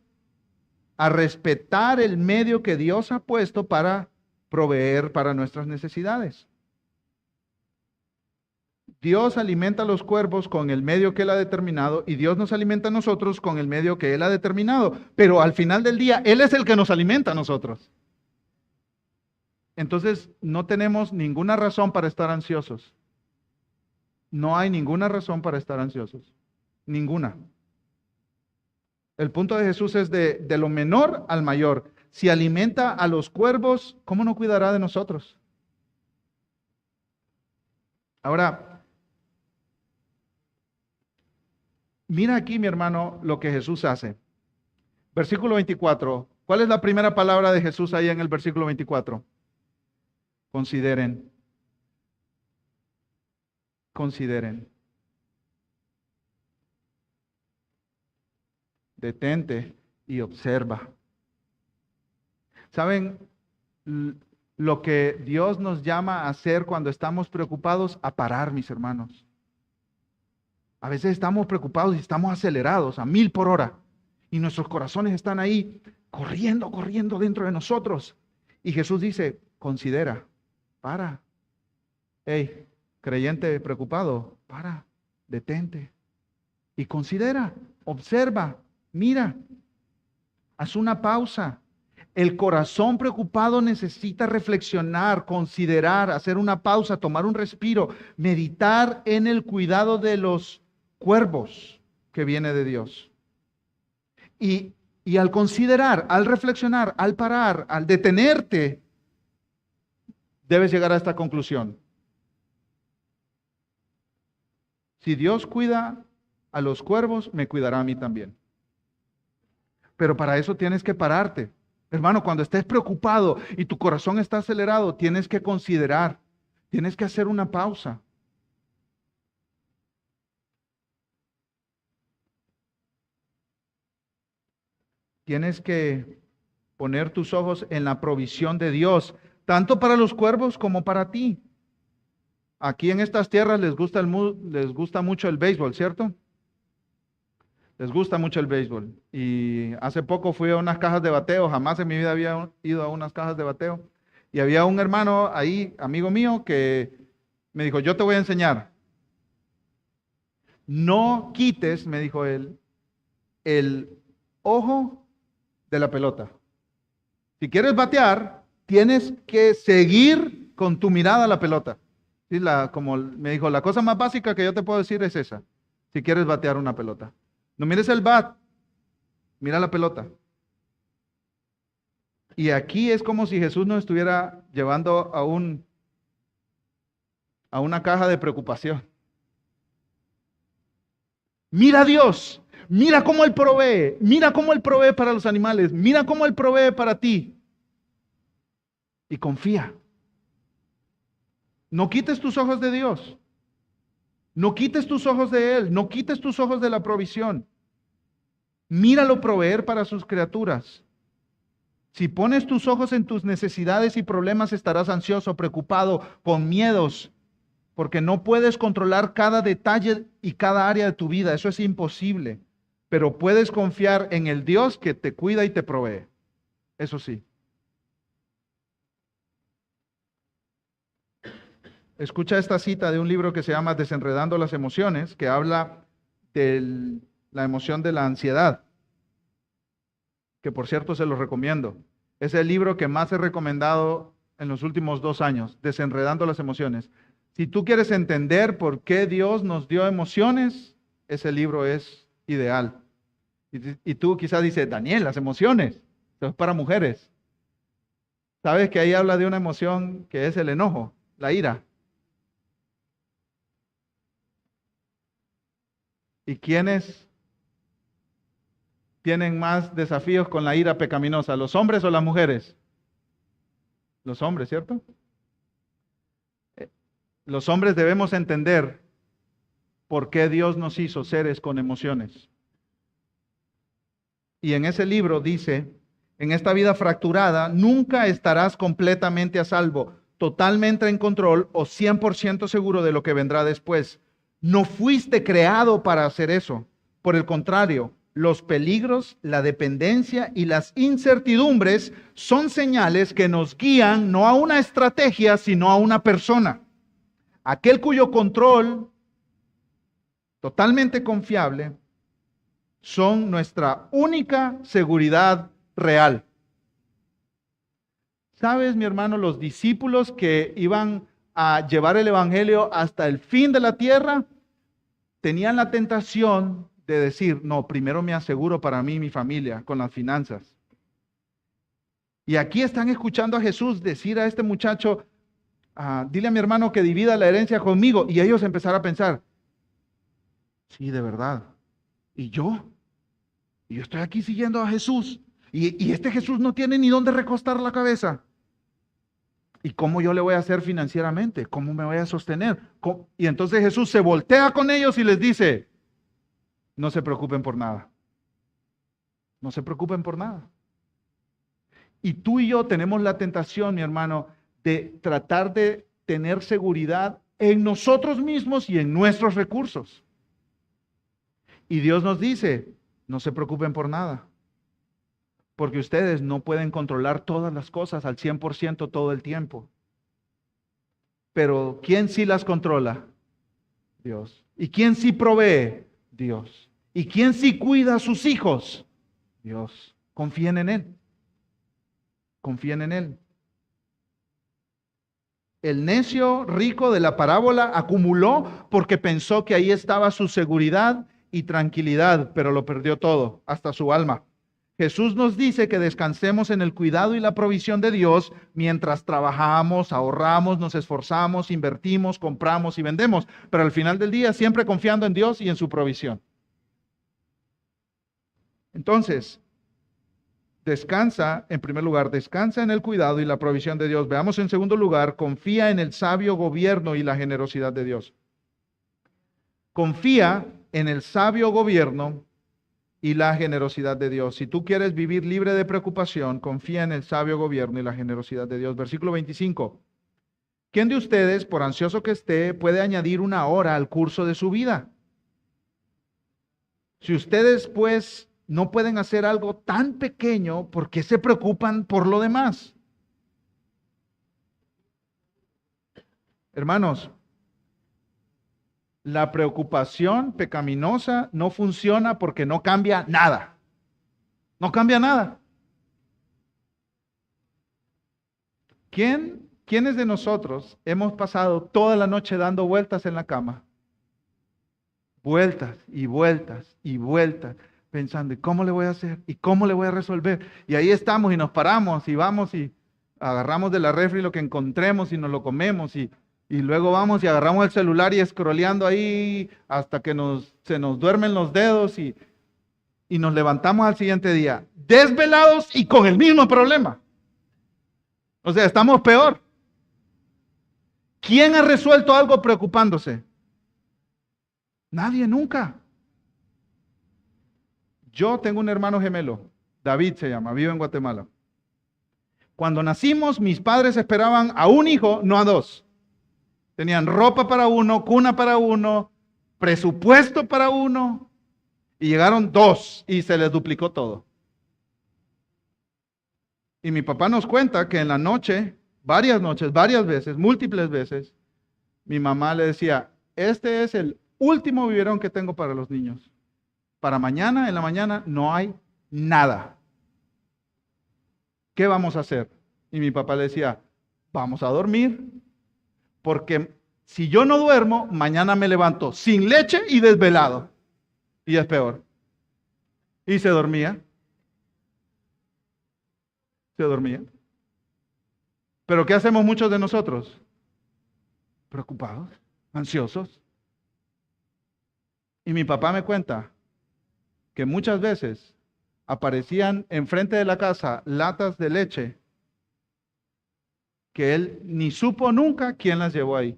a respetar el medio que Dios ha puesto para proveer para nuestras necesidades. Dios alimenta a los cuervos con el medio que Él ha determinado y Dios nos alimenta a nosotros con el medio que Él ha determinado. Pero al final del día, Él es el que nos alimenta a nosotros. Entonces, no tenemos ninguna razón para estar ansiosos. No hay ninguna razón para estar ansiosos. Ninguna. El punto de Jesús es de lo menor al mayor. Si alimenta a los cuervos, ¿cómo no cuidará de nosotros? Ahora, mira aquí, mi hermano, lo que Jesús hace. Versículo 24. ¿Cuál es la primera palabra de Jesús ahí en el versículo 24? Consideren. Consideren. Detente y observa. ¿Saben lo que Dios nos llama a hacer cuando estamos preocupados? A parar, mis hermanos. A veces estamos preocupados y estamos acelerados a 1000 por hora. Y nuestros corazones están ahí corriendo, corriendo dentro de nosotros. Y Jesús dice, considera, para. Hey, creyente preocupado, para, detente. Y considera, observa, mira, haz una pausa. El corazón preocupado necesita reflexionar, considerar, hacer una pausa, tomar un respiro, meditar en el cuidado de los cuervos que viene de Dios. Y al considerar, al reflexionar, al parar, al detenerte, debes llegar a esta conclusión. Si Dios cuida a los cuervos, me cuidará a mí también. Pero para eso tienes que pararte. Hermano, cuando estés preocupado y tu corazón está acelerado, tienes que considerar, tienes que hacer una pausa. Tienes que poner tus ojos en la provisión de Dios, tanto para los cuervos como para ti. Aquí en estas tierras les gusta mucho el béisbol, ¿cierto? Les gusta mucho el béisbol. Y hace poco fui a unas cajas de bateo, jamás en mi vida había ido a unas cajas de bateo. Y había un hermano ahí, amigo mío, que me dijo, yo te voy a enseñar. No quites, me dijo él, el ojo de la pelota. Si quieres batear, tienes que seguir con tu mirada a la pelota. ¿Sí? Como me dijo, la cosa más básica que yo te puedo decir es esa. Si quieres batear una pelota. No mires el bat, mira la pelota. Y aquí es como si Jesús nos estuviera llevando a una caja de preocupación. Mira a Dios, mira cómo Él provee para los animales, mira cómo Él provee para ti. Y confía. No quites tus ojos de Dios. No quites tus ojos de Él, no quites tus ojos de la provisión. Míralo proveer para sus criaturas. Si pones tus ojos en tus necesidades y problemas, estarás ansioso, preocupado, con miedos, porque no puedes controlar cada detalle y cada área de tu vida. Eso es imposible. Pero puedes confiar en el Dios que te cuida y te provee. Eso sí. Escucha esta cita de un libro que se llama Desenredando las emociones, que habla de la emoción de la ansiedad, que por cierto se los recomiendo. Es el libro que más he recomendado en los últimos 2 años, Desenredando las emociones. Si tú quieres entender por qué Dios nos dio emociones, ese libro es ideal. Y tú quizás dices, Daniel, las emociones, eso es para mujeres. ¿Sabes que ahí habla de una emoción que es el enojo, la ira? ¿Y quiénes tienen más desafíos con la ira pecaminosa, los hombres o las mujeres? Los hombres, ¿cierto? Los hombres debemos entender por qué Dios nos hizo seres con emociones. Y en ese libro dice, en esta vida fracturada nunca estarás completamente a salvo, totalmente en control o 100% seguro de lo que vendrá después. No fuiste creado para hacer eso. Por el contrario, los peligros, la dependencia y las incertidumbres son señales que nos guían no a una estrategia, sino a una persona. Aquel cuyo control totalmente confiable son nuestra única seguridad real. ¿Sabes, mi hermano, los discípulos que iban a llevar el evangelio hasta el fin de la tierra tenían la tentación de decir, no, primero me aseguro para mí y mi familia con las finanzas? Y aquí están escuchando a Jesús decir a este muchacho, dile a mi hermano que divida la herencia conmigo. Y ellos empezaron a pensar, sí, de verdad. ¿Y yo? Y yo estoy aquí siguiendo a Jesús. Y este Jesús no tiene ni dónde recostar la cabeza. ¿Y cómo yo le voy a hacer financieramente? ¿Cómo me voy a sostener? Y entonces Jesús se voltea con ellos y les dice, no se preocupen por nada. No se preocupen por nada. Y tú y yo tenemos la tentación, mi hermano, de tratar de tener seguridad en nosotros mismos y en nuestros recursos. Y Dios nos dice, no se preocupen por nada, porque ustedes no pueden controlar todas las cosas al 100% todo el tiempo. Pero ¿quién sí las controla? Dios. ¿Y quién sí provee? Dios. ¿Y quién sí cuida a sus hijos? Dios. Confíen en Él. Confíen en Él. El necio rico de la parábola acumuló porque pensó que ahí estaba su seguridad y tranquilidad, pero lo perdió todo, hasta su alma. Jesús nos dice que descansemos en el cuidado y la provisión de Dios mientras trabajamos, ahorramos, nos esforzamos, invertimos, compramos y vendemos, pero al final del día siempre confiando en Dios y en su provisión. Entonces, descansa, en primer lugar, descansa en el cuidado y la provisión de Dios. Veamos en segundo lugar, confía en el sabio gobierno y la generosidad de Dios. Confía en el sabio gobierno y la generosidad de Dios. Si tú quieres vivir libre de preocupación, confía en el sabio gobierno y la generosidad de Dios. Versículo 25. ¿Quién de ustedes, por ansioso que esté, puede añadir 1 hora al curso de su vida? Si ustedes, pues, no pueden hacer algo tan pequeño, ¿por qué se preocupan por lo demás? Hermanos, la preocupación pecaminosa no funciona porque no cambia nada. No cambia nada. ¿Quiénes de nosotros hemos pasado toda la noche dando vueltas en la cama? Vueltas y vueltas y vueltas, pensando, ¿y cómo le voy a hacer? ¿Y cómo le voy a resolver? Y ahí estamos y nos paramos y vamos y agarramos de la refri lo que encontremos y nos lo comemos y luego vamos y agarramos el celular y scrolleando ahí hasta que se nos duermen los dedos y nos levantamos al siguiente día, desvelados y con el mismo problema. O sea, estamos peor. ¿Quién ha resuelto algo preocupándose? Nadie, nunca. Yo tengo un hermano gemelo, David se llama, vive en Guatemala. Cuando nacimos, mis padres esperaban a un hijo, no a 2. Tenían ropa para uno, cuna para uno, presupuesto para uno, y llegaron 2 y se les duplicó todo. Y mi papá nos cuenta que en la noche, varias noches, varias veces, múltiples veces, Mi mamá le decía, este es el último biberón que tengo para los niños. Para mañana, en la mañana, no hay nada. ¿Qué vamos a hacer? Y mi papá le decía, vamos a dormir, porque si yo no duermo, mañana me levanto sin leche y desvelado. Y es peor. Y se dormía. Se dormía. Pero ¿qué hacemos muchos de nosotros? Preocupados, ansiosos. Y mi papá me cuenta que muchas veces aparecían enfrente de la casa latas de leche que él ni supo nunca quién las llevó ahí.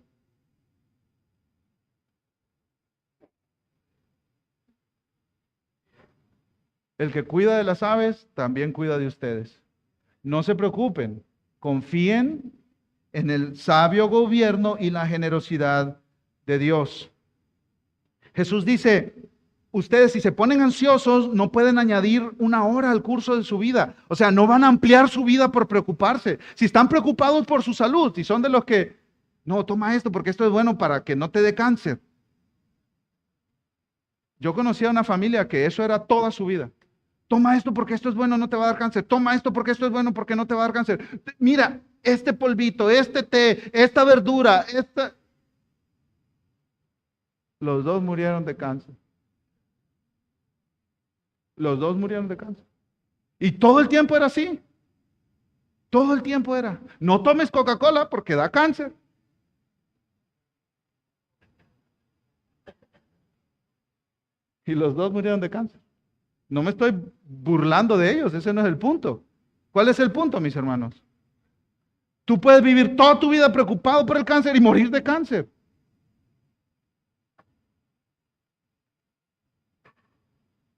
El que cuida de las aves también cuida de ustedes. No se preocupen, confíen en el sabio gobierno y la generosidad de Dios. Jesús dice, ustedes si se ponen ansiosos no pueden añadir una hora al curso de su vida. O sea, no van a ampliar su vida por preocuparse. Si están preocupados por su salud, si son de los que, no, toma esto porque esto es bueno para que no te dé cáncer. Yo conocía a una familia que eso era toda su vida. Toma esto porque esto es bueno, no te va a dar cáncer. Toma esto porque esto es bueno, porque no te va a dar cáncer. Mira, este polvito, este té, esta verdura, esta... Los dos murieron de cáncer. Los dos murieron de cáncer. Y todo el tiempo era así. Todo el tiempo era. No tomes Coca-Cola porque da cáncer. Y los dos murieron de cáncer. No me estoy burlando de ellos, ese no es el punto. ¿Cuál es el punto, mis hermanos? Tú puedes vivir toda tu vida preocupado por el cáncer y morir de cáncer.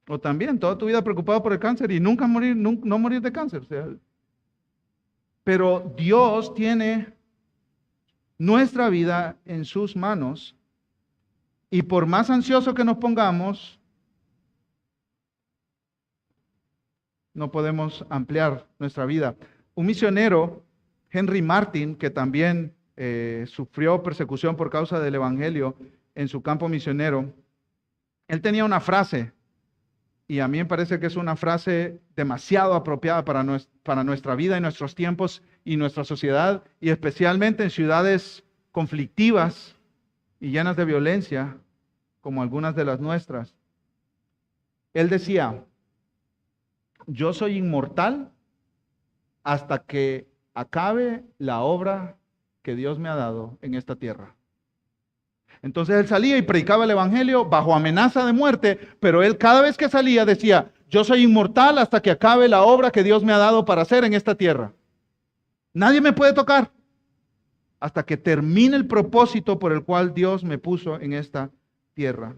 O también toda tu vida preocupado por el cáncer y nunca morir, no morir de cáncer. O sea, pero Dios tiene nuestra vida en sus manos y por más ansioso que nos pongamos, no podemos ampliar nuestra vida. Un misionero, Henry Martin, que también sufrió persecución por causa del Evangelio en su campo misionero, él tenía una frase, y a mí me parece que es una frase demasiado apropiada para nuestra vida y nuestros tiempos y nuestra sociedad, y especialmente en ciudades conflictivas y llenas de violencia, como algunas de las nuestras. Él decía, yo soy inmortal hasta que acabe la obra que Dios me ha dado en esta tierra. Entonces él salía y predicaba el evangelio bajo amenaza de muerte, pero él cada vez que salía decía, yo soy inmortal hasta que acabe la obra que Dios me ha dado para hacer en esta tierra. Nadie me puede tocar hasta que termine el propósito por el cual Dios me puso en esta tierra.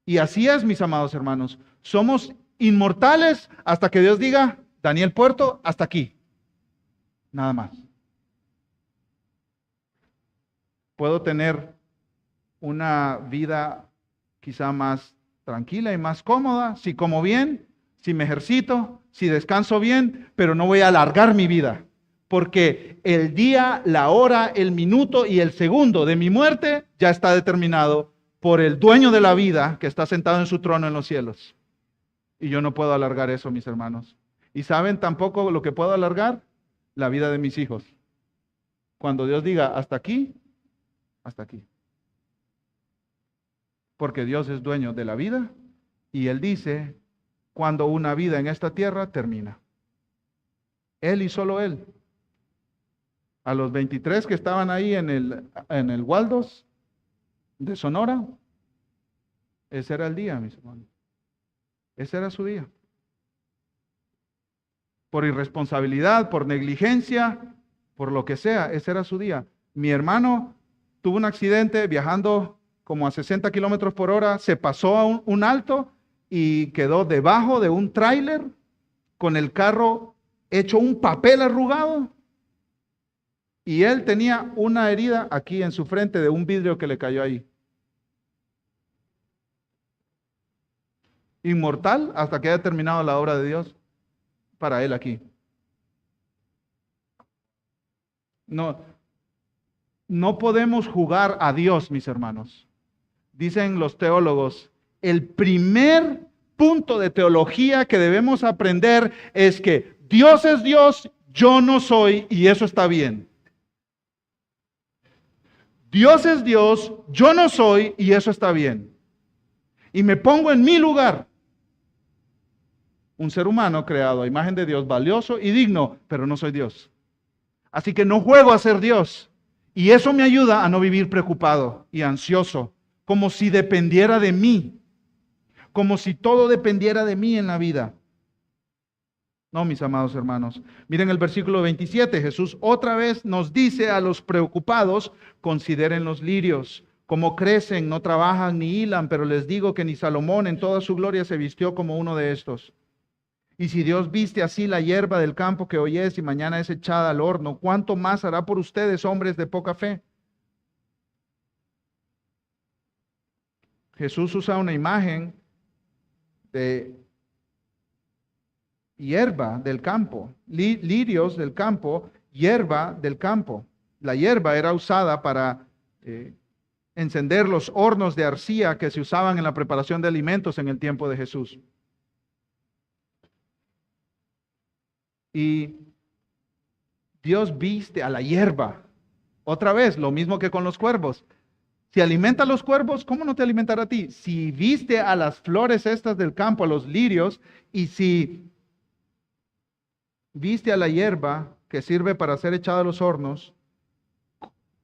Y así es, mis amados hermanos, somos inmortales hasta que Dios diga, Daniel Puerto, hasta aquí. Nada más. Puedo tener una vida quizá más tranquila y más cómoda, si como bien, si me ejercito, si descanso bien, pero no voy a alargar mi vida, porque el día, la hora, el minuto y el segundo de mi muerte ya está determinado por el dueño de la vida que está sentado en su trono en los cielos. Y yo no puedo alargar eso, mis hermanos. ¿Y saben tampoco lo que puedo alargar? La vida de mis hijos. Cuando Dios diga, hasta aquí, hasta aquí. Porque Dios es dueño de la vida y Él dice cuando una vida en esta tierra termina. Él y solo Él. A los 23 que estaban ahí en el Waldos de Sonora, ese era el día, mis hermanos. Ese era su día. Por irresponsabilidad, por negligencia, por lo que sea, ese era su día. Mi hermano tuvo un accidente viajando como a 60 kilómetros por hora, se pasó a un alto y quedó debajo de un tráiler con el carro hecho un papel arrugado. Y él tenía una herida aquí en su frente de un vidrio que le cayó ahí. Inmortal hasta que haya terminado la obra de Dios para él aquí. No, No podemos jugar a Dios, mis hermanos. Dicen los teólogos, el primer punto de teología que debemos aprender es que Dios es Dios, yo no soy, y eso está bien. Dios es Dios, yo no soy, y eso está bien. Y me pongo en mi lugar. Un ser humano creado a imagen de Dios, valioso y digno, pero no soy Dios. Así que no juego a ser Dios. Y eso me ayuda a no vivir preocupado y ansioso, como si dependiera de mí, como si todo dependiera de mí en la vida. No, mis amados hermanos. Miren el versículo 27. Jesús otra vez nos dice a los preocupados, consideren los lirios, cómo crecen, no trabajan ni hilan, pero les digo que ni Salomón en toda su gloria se vistió como uno de estos. Y si Dios viste así la hierba del campo que hoy es y mañana es echada al horno, ¿cuánto más hará por ustedes, hombres de poca fe? Jesús usa una imagen de hierba del campo, lirios del campo, hierba del campo. La hierba era usada para encender los hornos de arcilla que se usaban en la preparación de alimentos en el tiempo de Jesús. Y Dios viste a la hierba. Otra vez, lo mismo que con los cuervos. Si alimenta a los cuervos, ¿cómo no te alimentará a ti? Si viste a las flores estas del campo, a los lirios, y si viste a la hierba que sirve para ser echada a los hornos,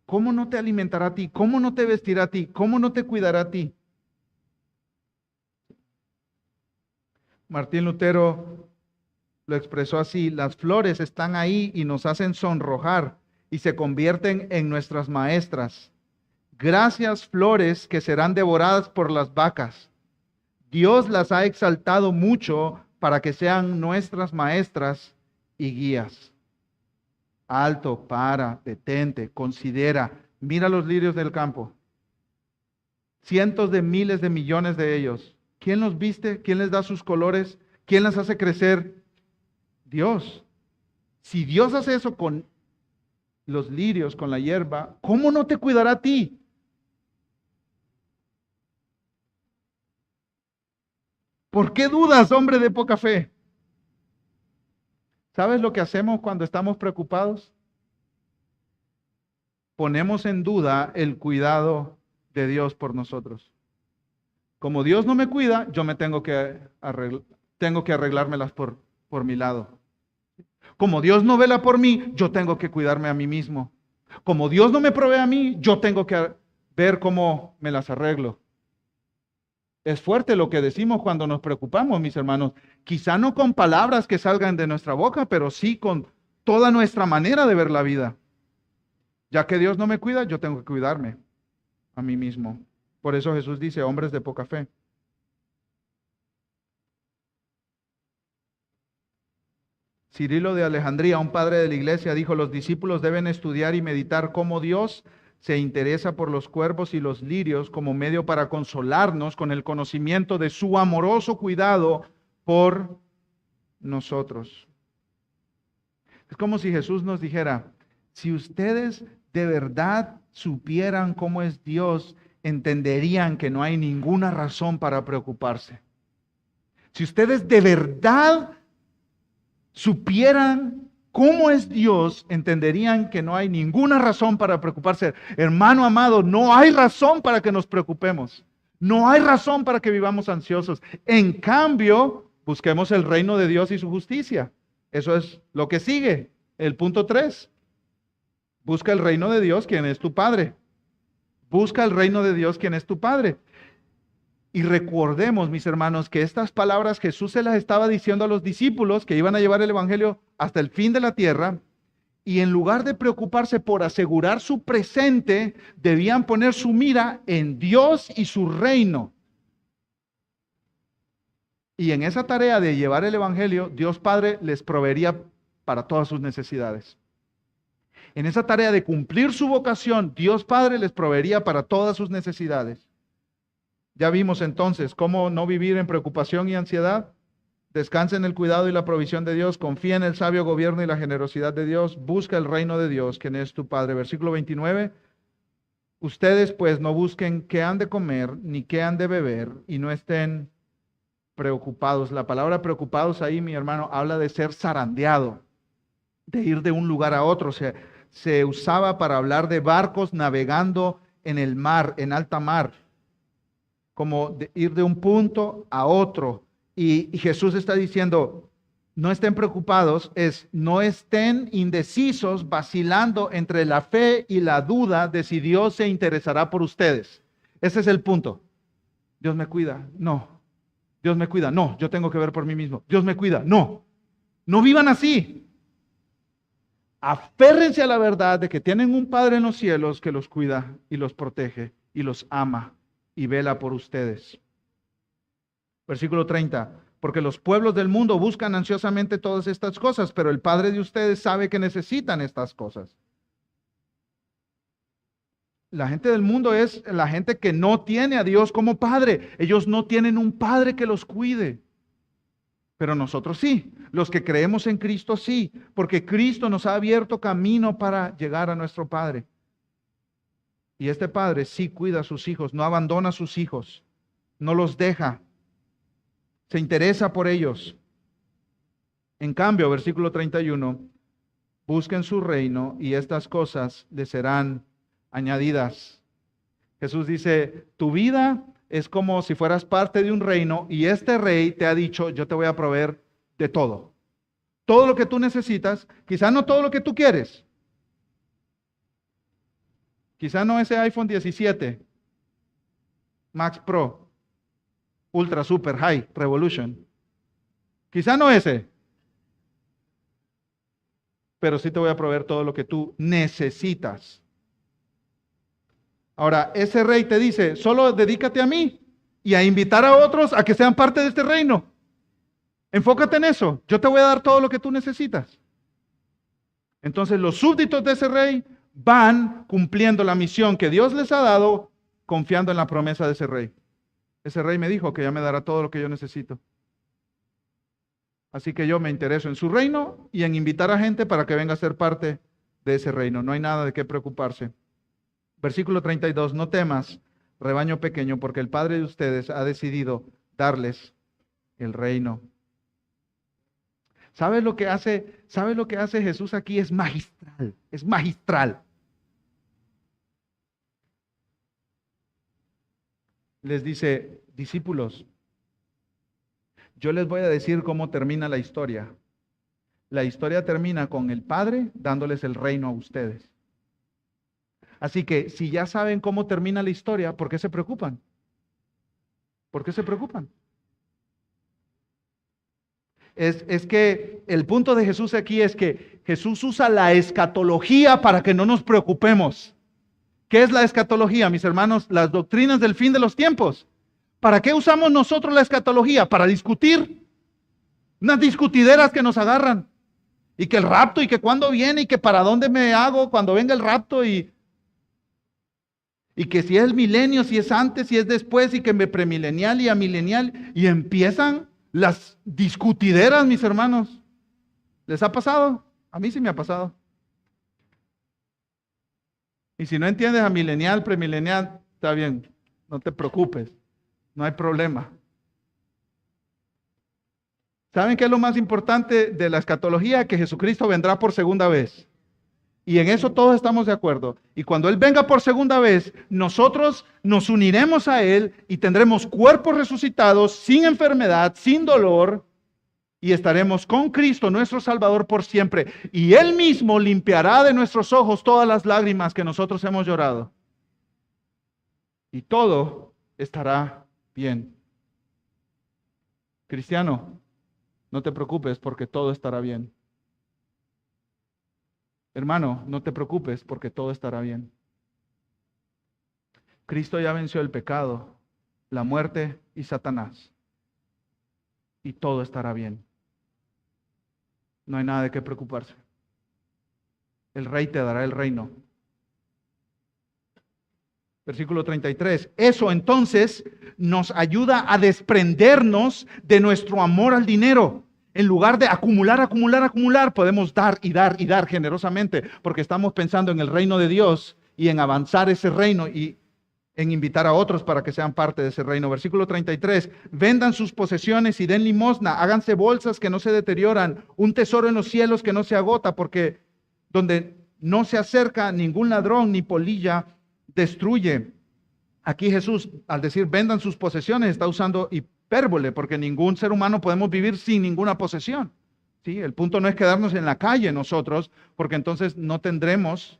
¿cómo no te alimentará a ti? ¿Cómo no te vestirá a ti? ¿Cómo no te cuidará a ti? Martín Lutero lo expresó así: las flores están ahí y nos hacen sonrojar y se convierten en nuestras maestras. Gracias, flores que serán devoradas por las vacas. Dios las ha exaltado mucho para que sean nuestras maestras y guías. Alto, para, detente, considera, mira los lirios del campo. Cientos de miles de millones de ellos. ¿Quién los viste? ¿Quién les da sus colores? ¿Quién las hace crecer? Dios. Si Dios hace eso con los lirios, con la hierba, ¿cómo no te cuidará a ti? ¿Por qué dudas, hombre de poca fe? ¿Sabes lo que hacemos cuando estamos preocupados? Ponemos en duda el cuidado de Dios por nosotros. Como Dios no me cuida, yo me tengo que arreglármelas por mi lado. Como Dios no vela por mí, yo tengo que cuidarme a mí mismo. Como Dios no me provee a mí, yo tengo que ver cómo me las arreglo. Es fuerte lo que decimos cuando nos preocupamos, mis hermanos. Quizá no con palabras que salgan de nuestra boca, pero sí con toda nuestra manera de ver la vida. Ya que Dios no me cuida, yo tengo que cuidarme a mí mismo. Por eso Jesús dice, hombres de poca fe. Cirilo de Alejandría, un padre de la iglesia, dijo, los discípulos deben estudiar y meditar cómo Dios se interesa por los cuervos y los lirios como medio para consolarnos con el conocimiento de su amoroso cuidado por nosotros. Es como si Jesús nos dijera, si ustedes de verdad supieran cómo es Dios, entenderían que no hay ninguna razón para preocuparse. Si ustedes de verdad supieran cómo es Dios, entenderían que no hay ninguna razón para preocuparse. Hermano amado, no hay razón para que nos preocupemos. No hay razón para que vivamos ansiosos. En cambio, busquemos el reino de Dios y su justicia. Eso es lo que sigue. El punto 3. Busca el reino de Dios, quien es tu Padre. Busca el reino de Dios, quien es tu Padre. Y recordemos, mis hermanos, que estas palabras Jesús se las estaba diciendo a los discípulos que iban a llevar el evangelio hasta el fin de la tierra. Y en lugar de preocuparse por asegurar su presente, debían poner su mira en Dios y su reino. Y en esa tarea de llevar el evangelio, Dios Padre les proveería para todas sus necesidades. En esa tarea de cumplir su vocación, Dios Padre les proveería para todas sus necesidades. Ya vimos entonces cómo no vivir en preocupación y ansiedad. Descansa en el cuidado y la provisión de Dios. Confía en el sabio gobierno y la generosidad de Dios. Busca el reino de Dios, quien es tu Padre. Versículo 29. Ustedes pues no busquen qué han de comer ni qué han de beber y no estén preocupados. La palabra preocupados ahí, mi hermano, habla de ser zarandeado, de ir de un lugar a otro. Se usaba para hablar de barcos navegando en el mar, en alta mar, como de ir de un punto a otro. Y Jesús está diciendo, no estén preocupados, no estén indecisos, vacilando entre la fe y la duda de si Dios se interesará por ustedes. Ese es el punto. Dios me cuida, no. Dios me cuida, no. Yo tengo que ver por mí mismo. Dios me cuida, no. No vivan así. Aférrense a la verdad de que tienen un Padre en los cielos que los cuida y los protege y los ama y vela por ustedes. Versículo 30. Porque los pueblos del mundo buscan ansiosamente todas estas cosas, pero el Padre de ustedes sabe que necesitan estas cosas. La gente del mundo es la gente que no tiene a Dios como Padre. Ellos no tienen un Padre que los cuide. Pero nosotros sí, los que creemos en Cristo sí, porque Cristo nos ha abierto camino para llegar a nuestro Padre. Y este Padre sí cuida a sus hijos, no abandona a sus hijos, no los deja, se interesa por ellos. En cambio, versículo 31, busquen su reino y estas cosas les serán añadidas. Jesús dice, tu vida es como si fueras parte de un reino y este rey te ha dicho, yo te voy a proveer de todo. Todo lo que tú necesitas, quizá no todo lo que tú quieres. Quizá no ese iPhone 17, Max Pro, Ultra, Super, High, Revolution. Quizá no ese. Pero sí te voy a proveer todo lo que tú necesitas. Ahora, ese rey te dice, solo dedícate a mí y a invitar a otros a que sean parte de este reino. Enfócate en eso. Yo te voy a dar todo lo que tú necesitas. Entonces los súbditos de ese rey van cumpliendo la misión que Dios les ha dado, confiando en la promesa de ese rey. Ese rey me dijo que ya me dará todo lo que yo necesito. Así que yo me intereso en su reino y en invitar a gente para que venga a ser parte de ese reino. No hay nada de qué preocuparse. Versículo 32, no temas, rebaño pequeño, porque el Padre de ustedes ha decidido darles el reino. ¿Sabes lo que hace Jesús aquí? Es magistral, es magistral. Les dice, discípulos, yo les voy a decir cómo termina la historia. La historia termina con el Padre dándoles el reino a ustedes. Así que si ya saben cómo termina la historia, ¿por qué se preocupan? ¿Por qué se preocupan? Es que el punto de Jesús aquí es que Jesús usa la escatología para que no nos preocupemos. ¿Qué es la escatología, mis hermanos? Las doctrinas del fin de los tiempos. ¿Para qué usamos nosotros la escatología? Para discutir. Unas discutideras que nos agarran. Y que el rapto, y que cuándo viene, y que para dónde me hago cuando venga el rapto, y que si es el milenio, si es antes, si es después, y que me premilenial y amilenial, y empiezan las discutideras, mis hermanos. ¿Les ha pasado? A mí sí me ha pasado. Y si no entiendes a milenial, premilenial, está bien, no te preocupes, no hay problema. ¿Saben qué es lo más importante de la escatología? Que Jesucristo vendrá por segunda vez. Y en eso todos estamos de acuerdo. Y cuando Él venga por segunda vez, nosotros nos uniremos a Él y tendremos cuerpos resucitados, sin enfermedad, sin dolor, y estaremos con Cristo, nuestro Salvador, por siempre. Y Él mismo limpiará de nuestros ojos todas las lágrimas que nosotros hemos llorado. Y todo estará bien. Cristiano, no te preocupes porque todo estará bien. Hermano, no te preocupes porque todo estará bien. Cristo ya venció el pecado, la muerte y Satanás. Y todo estará bien. No hay nada de qué preocuparse. El Rey te dará el reino. Versículo 33. Eso entonces nos ayuda a desprendernos de nuestro amor al dinero. En lugar de acumular, podemos dar y dar y dar generosamente, porque estamos pensando en el reino de Dios y en avanzar ese reino y en invitar a otros para que sean parte de ese reino. Versículo 33, vendan sus posesiones y den limosna, háganse bolsas que no se deterioran, un tesoro en los cielos que no se agota, porque donde no se acerca ningún ladrón ni polilla destruye. Aquí Jesús, al decir vendan sus posesiones, está usando hipérbole, porque ningún ser humano podemos vivir sin ninguna posesión. ¿Sí? El punto no es quedarnos en la calle nosotros, porque entonces no tendremos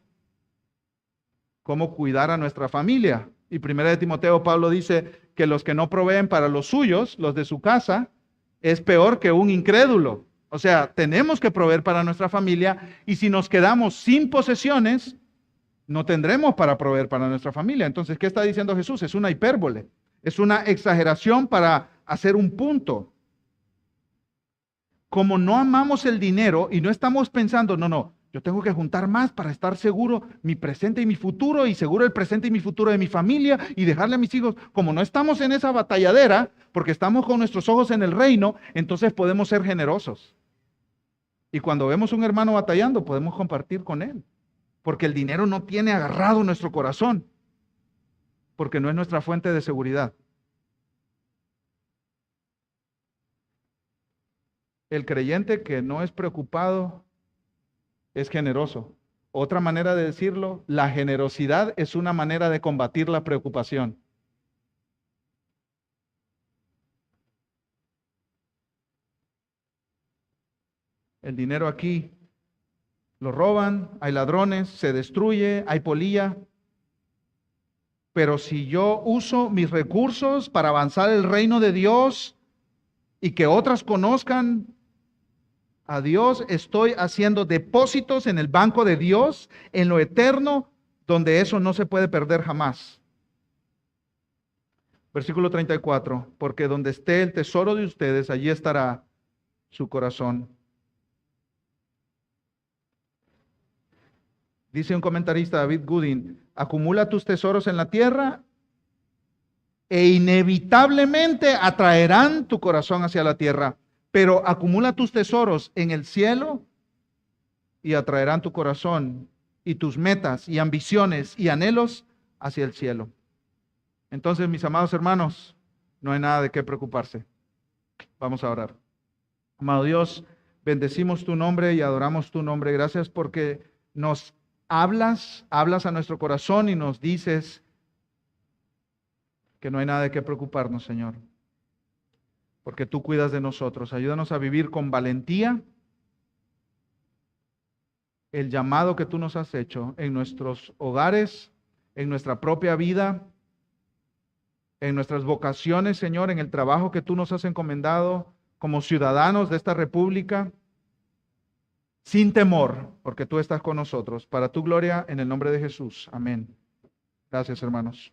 cómo cuidar a nuestra familia. Y 1 de Timoteo, Pablo dice que los que no proveen para los suyos, los de su casa, es peor que un incrédulo. O sea, tenemos que proveer para nuestra familia, y si nos quedamos sin posesiones, no tendremos para proveer para nuestra familia. Entonces, ¿qué está diciendo Jesús? Es una hipérbole, es una exageración para hacer un punto. Como no amamos el dinero y no estamos pensando, no, yo tengo que juntar más para estar seguro mi presente y mi futuro, y seguro el presente y mi futuro de mi familia, y dejarle a mis hijos. Como no estamos en esa batalladera, porque estamos con nuestros ojos en el reino, entonces podemos ser generosos. Y cuando vemos un hermano batallando, podemos compartir con él. Porque el dinero no tiene agarrado nuestro corazón, porque no es nuestra fuente de seguridad. El creyente que no es preocupado es generoso. Otra manera de decirlo, la generosidad es una manera de combatir la preocupación. El dinero aquí lo roban, hay ladrones, se destruye, hay polilla. Pero si yo uso mis recursos para avanzar el reino de Dios y que otras conozcan a Dios, estoy haciendo depósitos en el banco de Dios, en lo eterno, donde eso no se puede perder jamás. Versículo 34, porque donde esté el tesoro de ustedes, allí estará su corazón. Dice un comentarista, David Gooding, acumula tus tesoros en la tierra e inevitablemente atraerán tu corazón hacia la tierra, pero acumula tus tesoros en el cielo y atraerán tu corazón y tus metas y ambiciones y anhelos hacia el cielo. Entonces, mis amados hermanos, no hay nada de qué preocuparse. Vamos a orar. Amado Dios, bendecimos tu nombre y adoramos tu nombre. Gracias porque nos hablas a nuestro corazón y nos dices que no hay nada de qué preocuparnos, Señor, porque tú cuidas de nosotros. Ayúdanos a vivir con valentía el llamado que tú nos has hecho en nuestros hogares, en nuestra propia vida, en nuestras vocaciones, Señor, en el trabajo que tú nos has encomendado como ciudadanos de esta república, sin temor, porque tú estás con nosotros. Para tu gloria, en el nombre de Jesús. Amén. Gracias, hermanos.